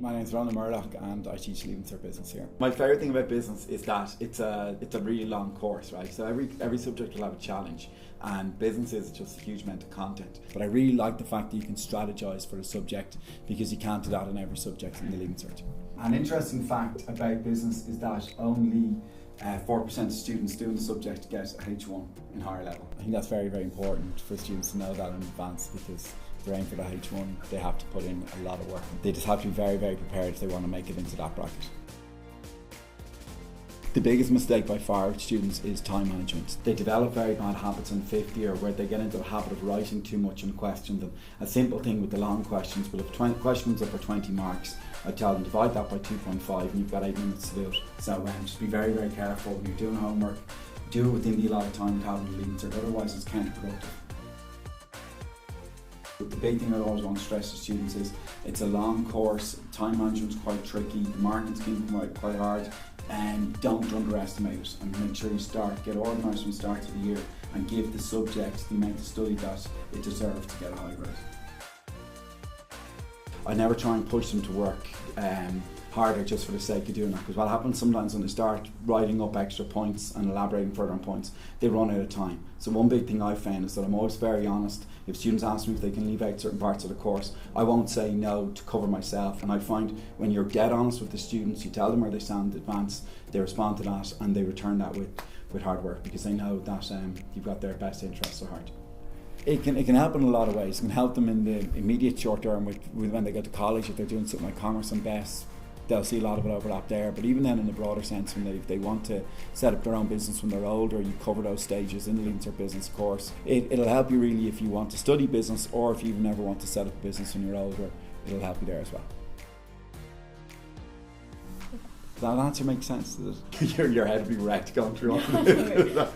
My name's Ronald Murdoch and I teach Leaving Cert Business here. My favourite thing about business is that it's a really long course, right? So every subject will have a challenge, and business is just a huge amount of content. But I really like the fact that you can strategise for a subject, because you can't do that in every subject in the Leaving Cert. An interesting fact about business is that only 4% of students doing the subject get a H1 in higher level. I think that's very, very important for students to know that in advance, because if they're aiming for the H1, they have to put in a lot of work. They just have to be very, very prepared if they want to make it into that bracket. The biggest mistake by far with students is time management. They develop very bad habits in fifth year where they get into the habit of writing too much and question them. A simple thing with the long questions, but if 20 questions are for 20 marks, I tell them divide that by 2.5 and you've got 8 minutes to do it. So just be very, very careful when you're doing homework. Do it within the allotted time you have in the Leaving Cert, otherwise it's counterproductive. The big thing I always want to stress to students is it's a long course, time management's quite tricky, the marking scheme can be quite hard, and don't underestimate it, and make sure you get organised from the start of the year and give the subject the amount of study that it deserves to get a high grade. I never try and push them to work harder just for the sake of doing that, because what happens sometimes when they start writing up extra points and elaborating further on points, they run out of time. So one big thing I've found is that I'm always very honest. If students ask me if they can leave out certain parts of the course, I won't say no to cover myself, and I find when you're dead honest with the students, you tell them where they stand in advance, they respond to that and they return that with hard work, because they know that you've got their best interests at heart. It can help in a lot of ways. It can help them in the immediate short term with when they go to college. If they're doing something like commerce and BESS, they'll see a lot of it overlap there. But even then, in a broader sense, if they want to set up their own business when they're older, you cover those stages in the Leaving Cert Business course. It'll help you really if you want to study business, or if you never want to set up a business when you're older, it'll help you there as well. Does that answer make sense? Does it? Your head will be wrecked going through all of it.